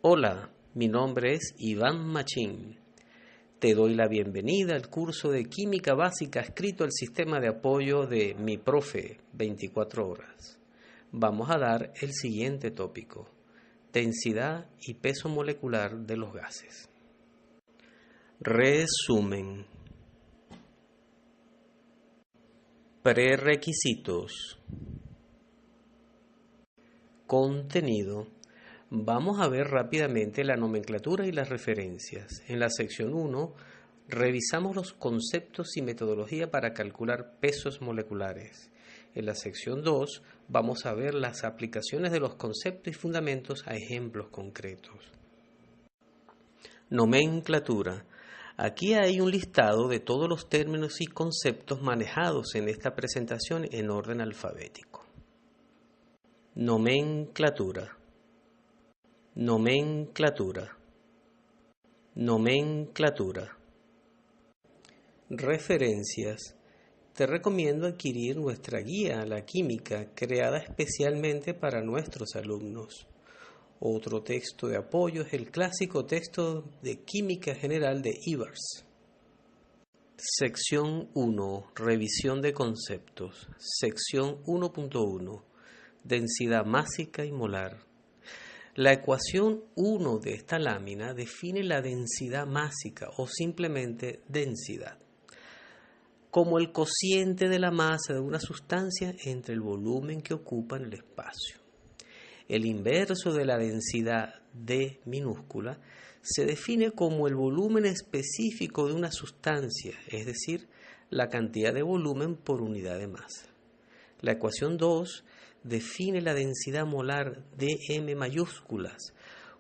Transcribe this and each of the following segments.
Hola, mi nombre es Iván Machín. Te doy la bienvenida al curso de Química Básica escrito al sistema de apoyo de Mi Profe 24 horas. Vamos a dar el siguiente tópico: densidad y peso molecular de los gases. Resumen. Prerequisitos. Contenido. Vamos a ver rápidamente la nomenclatura y las referencias. En la sección 1 revisamos los conceptos y metodología para calcular pesos moleculares. En la sección 2 vamos a ver las aplicaciones de los conceptos y fundamentos a ejemplos concretos. Nomenclatura. Aquí hay un listado de todos los términos y conceptos manejados en esta presentación en orden alfabético. Nomenclatura. Nomenclatura. Nomenclatura. Referencias. Te recomiendo adquirir nuestra guía a la química creada especialmente para nuestros alumnos. Otro texto de apoyo es el clásico texto de Química General de Evers. Sección 1. Revisión de conceptos. Sección 1.1. Densidad másica y molar. La ecuación 1 de esta lámina define la densidad másica o simplemente densidad como el cociente de la masa de una sustancia entre el volumen que ocupa en el espacio. El inverso de la densidad D minúscula se define como el volumen específico de una sustancia, es decir, la cantidad de volumen por unidad de masa. La ecuación 2 define la densidad molar de M mayúsculas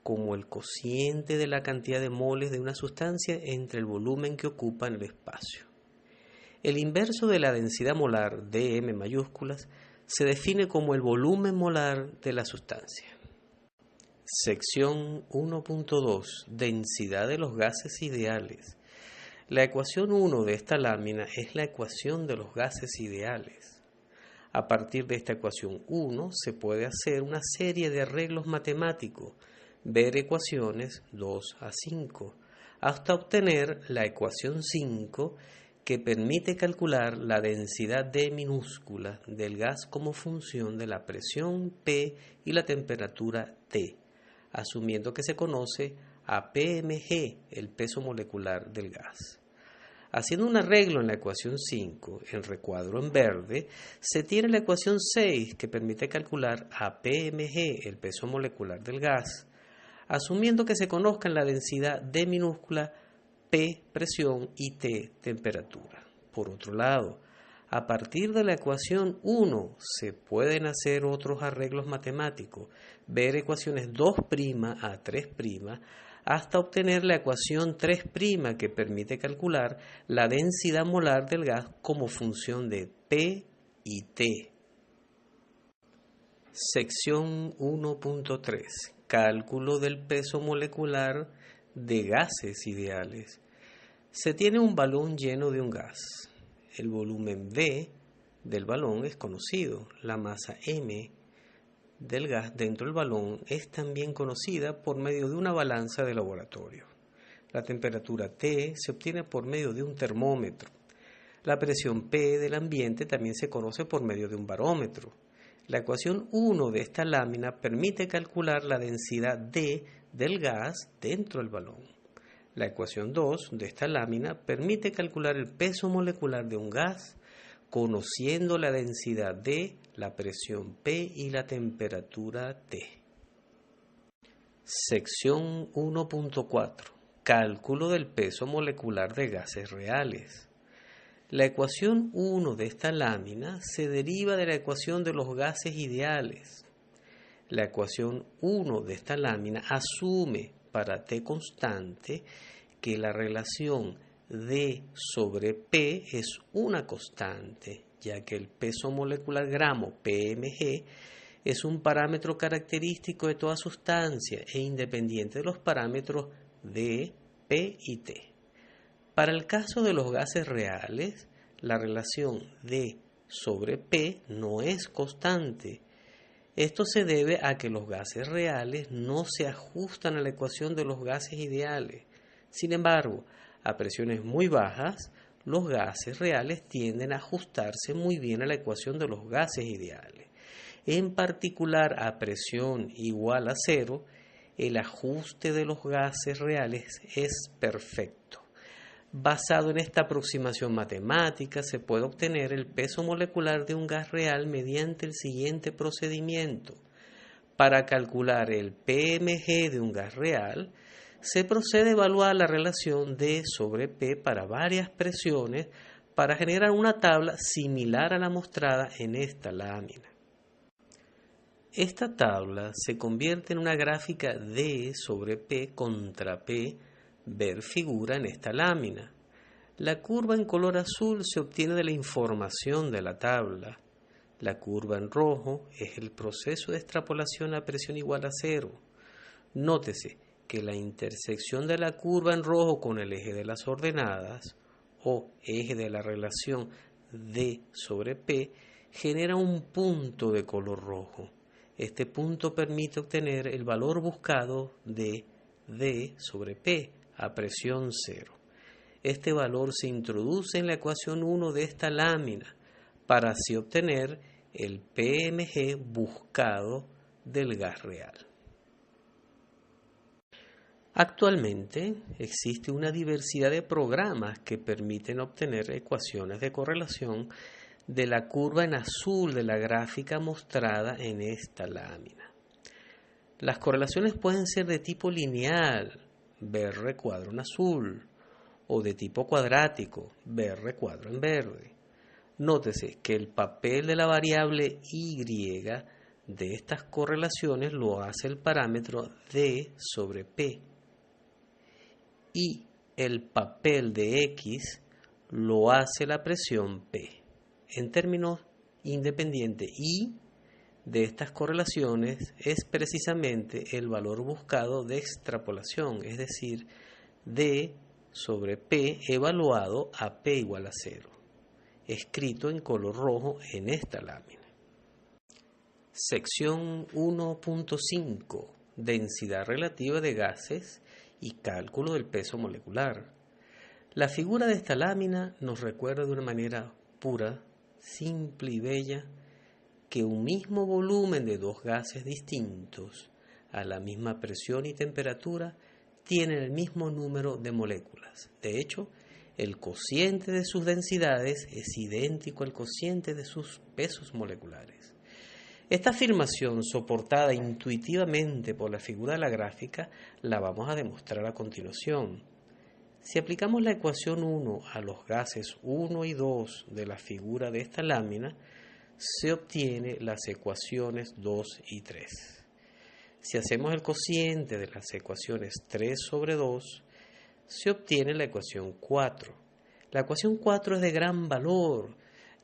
como el cociente de la cantidad de moles de una sustancia entre el volumen que ocupa en el espacio. El inverso de la densidad molar de M mayúsculas se define como el volumen molar de la sustancia. Sección 1.2. Densidad de los gases ideales. La ecuación 1 de esta lámina es la ecuación de los gases ideales. A partir de esta ecuación 1 se puede hacer una serie de arreglos matemáticos, ver ecuaciones 2 a 5, hasta obtener la ecuación 5 que permite calcular la densidad D minúscula del gas como función de la presión P y la temperatura T, asumiendo que se conoce a PmG, el peso molecular del gas. Haciendo un arreglo en la ecuación 5, en recuadro en verde, se tiene la ecuación 6 que permite calcular a PmG, el peso molecular del gas, asumiendo que se conozcan la densidad D minúscula, P presión y T temperatura. Por otro lado, a partir de la ecuación 1 se pueden hacer otros arreglos matemáticos, ver ecuaciones 2' a 3', hasta obtener la ecuación 3' que permite calcular la densidad molar del gas como función de P y T. Sección 1.3. Cálculo del peso molecular de gases ideales. Se tiene un balón lleno de un gas. El volumen V del balón es conocido. La masa M del gas dentro del balón es también conocida por medio de una balanza de laboratorio. La temperatura T se obtiene por medio de un termómetro. La presión P del ambiente también se conoce por medio de un barómetro. La ecuación 1 de esta lámina permite calcular la densidad D del gas dentro del balón. La ecuación 2 de esta lámina permite calcular el peso molecular de un gas conociendo la densidad D, la presión P y la temperatura T. Sección 1.4. Cálculo del peso molecular de gases reales. La ecuación 1 de esta lámina se deriva de la ecuación de los gases ideales. La ecuación 1 de esta lámina asume para T constante que la relación D sobre P es una constante, ya que el peso molecular gramo PmG es un parámetro característico de toda sustancia e independiente de los parámetros D, P y T. Para el caso de los gases reales, la relación D sobre P no es constante. Esto se debe a que los gases reales no se ajustan a la ecuación de los gases ideales. Sin embargo, a presiones muy bajas, los gases reales tienden a ajustarse muy bien a la ecuación de los gases ideales. En particular, a presión igual a cero, el ajuste de los gases reales es perfecto. Basado en esta aproximación matemática, se puede obtener el peso molecular de un gas real mediante el siguiente procedimiento. Para calcular el PMG de un gas real, se procede a evaluar la relación D sobre P para varias presiones para generar una tabla similar a la mostrada en esta lámina. Esta tabla se convierte en una gráfica D sobre P contra P, ver figura en esta lámina. La curva en color azul se obtiene de la información de la tabla. La curva en rojo es el proceso de extrapolación a presión igual a cero. Nótese que la intersección de la curva en rojo con el eje de las ordenadas, o eje de la relación D sobre P, genera un punto de color rojo. Este punto permite obtener el valor buscado de D sobre P a presión cero. Este valor se introduce en la ecuación 1 de esta lámina para así obtener el PMG buscado del gas real. Actualmente existe una diversidad de programas que permiten obtener ecuaciones de correlación de la curva en azul de la gráfica mostrada en esta lámina. Las correlaciones pueden ser de tipo lineal, ver recuadro en azul, o de tipo cuadrático, ver recuadro en verde. Nótese que el papel de la variable y de estas correlaciones lo hace el parámetro D sobre P y el papel de X lo hace la presión P. En términos independientes, y de estas correlaciones es precisamente el valor buscado de extrapolación, es decir, D sobre P evaluado a P igual a 0, escrito en color rojo en esta lámina. Sección 1.5. Densidad relativa de gases y cálculo del peso molecular. La figura de esta lámina nos recuerda de una manera pura, simple y bella que un mismo volumen de dos gases distintos a la misma presión y temperatura tienen el mismo número de moléculas. De hecho, el cociente de sus densidades es idéntico al cociente de sus pesos moleculares. Esta afirmación, soportada intuitivamente por la figura de la gráfica, la vamos a demostrar a continuación. Si aplicamos la ecuación 1 a los gases 1 y 2 de la figura de esta lámina, se obtiene las ecuaciones 2 y 3. Si hacemos el cociente de las ecuaciones 3 sobre 2, se obtiene la ecuación 4. La ecuación 4 es de gran valor,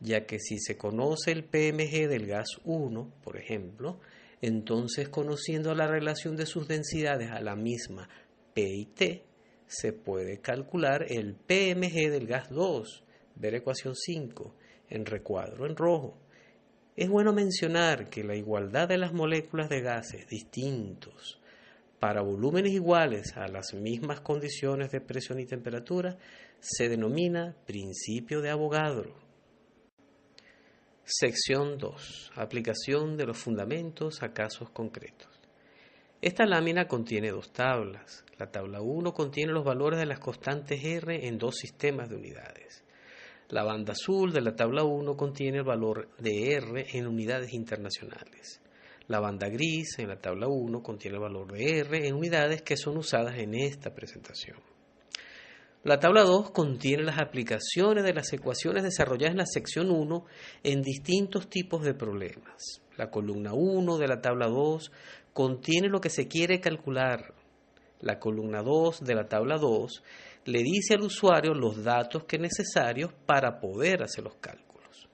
ya que si se conoce el PMG del gas 1, por ejemplo, entonces conociendo la relación de sus densidades a la misma P y T, se puede calcular el PMG del gas 2, ver ecuación 5, en recuadro en rojo. Es bueno mencionar que la igualdad de las moléculas de gases distintos para volúmenes iguales a las mismas condiciones de presión y temperatura se denomina principio de Avogadro. Sección 2. Aplicación de los fundamentos a casos concretos. Esta lámina contiene dos tablas. La tabla 1 contiene los valores de las constantes R en dos sistemas de unidades. La banda azul de la tabla 1 contiene el valor de R en unidades internacionales. La banda gris en la tabla 1 contiene el valor de R en unidades que son usadas en esta presentación. La tabla 2 contiene las aplicaciones de las ecuaciones desarrolladas en la sección 1 en distintos tipos de problemas. La columna 1 de la tabla 2 contiene lo que se quiere calcular. La columna 2 de la tabla 2 le dice al usuario los datos que es necesarios para poder hacer los cálculos.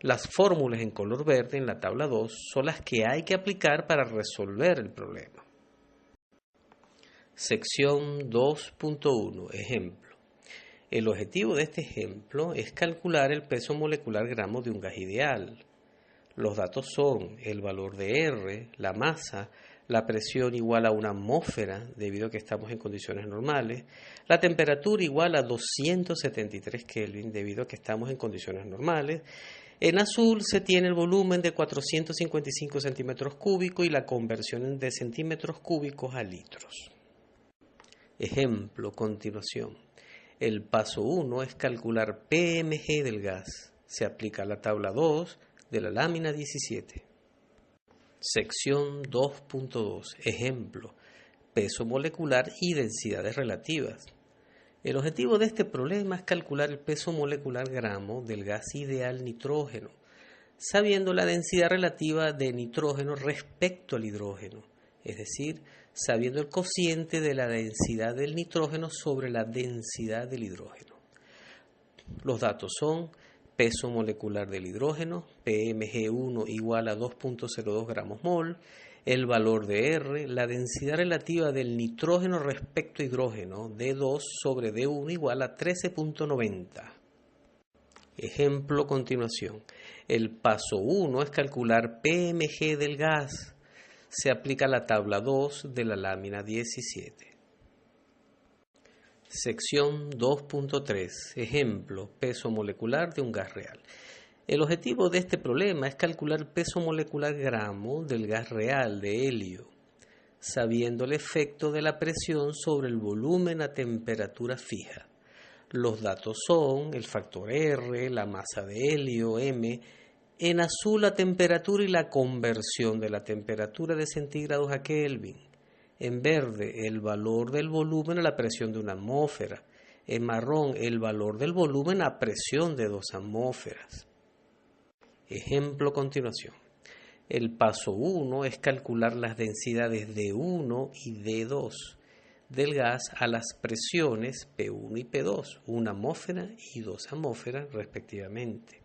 Las fórmulas en color verde en la tabla 2 son las que hay que aplicar para resolver el problema. Sección 2.1. Ejemplo. El objetivo de este ejemplo es calcular el peso molecular gramo de un gas ideal. Los datos son el valor de R, la masa, la presión igual a una atmósfera, debido a que estamos en condiciones normales, la temperatura igual a 273 Kelvin, debido a que estamos en condiciones normales. En azul se tiene el volumen de 455 centímetros cúbicos y la conversión de centímetros cúbicos a litros. Ejemplo, continuación. El paso 1 es calcular PMG del gas. Se aplica la tabla 2 de la lámina 17. Sección 2.2. Ejemplo, peso molecular y densidades relativas. El objetivo de este problema es calcular el peso molecular gramo del gas ideal nitrógeno, sabiendo la densidad relativa de nitrógeno respecto al hidrógeno, es decir, sabiendo el cociente de la densidad del nitrógeno sobre la densidad del hidrógeno. Los datos son peso molecular del hidrógeno, PMG1 igual a 2.02 gramos mol, el valor de R, la densidad relativa del nitrógeno respecto a hidrógeno, D2 sobre D1 igual a 13.90. Ejemplo, continuación. El paso 1 es calcular PMG del gas. Se aplica la tabla 2 de la lámina 17. Sección 2.3. Ejemplo, peso molecular de un gas real. El objetivo de este problema es calcular el peso molecular gramo del gas real de helio, sabiendo el efecto de la presión sobre el volumen a temperatura fija. Los datos son el factor R, la masa de helio, M, en azul la temperatura y la conversión de la temperatura de centígrados a Kelvin. En verde, el valor del volumen a la presión de una atmósfera. En marrón, el valor del volumen a presión de 2 atmósferas. Ejemplo, continuación. El paso 1 es calcular las densidades D1 y D2 del gas a las presiones P1 y P2, 1 atmósfera y 2 atmósferas respectivamente.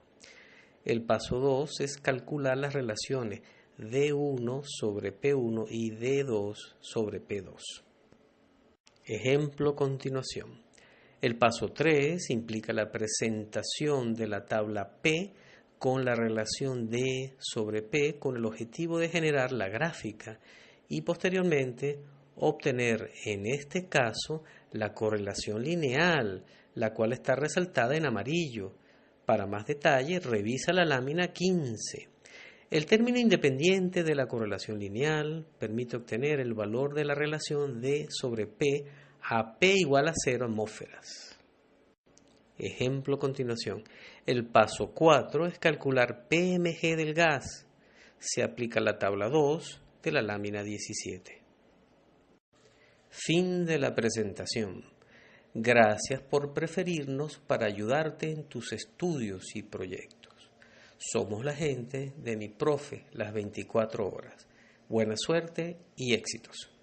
El paso 2 es calcular las relaciones D1 sobre P1 y D2 sobre P2. Ejemplo, continuación. El paso 3 implica la presentación de la tabla P con la relación D sobre P con el objetivo de generar la gráfica y posteriormente obtener en este caso la correlación lineal, la cual está resaltada en amarillo. Para más detalle, revisa la lámina 15. El término independiente de la correlación lineal permite obtener el valor de la relación D sobre P a P igual a 0 atmósferas. Ejemplo, continuación. El paso 4 es calcular PMG del gas. Se aplica la tabla 2 de la lámina 17. Fin de la presentación. Gracias por preferirnos para ayudarte en tus estudios y proyectos. Somos la gente de Mi Profe las 24 horas. Buena suerte y éxitos.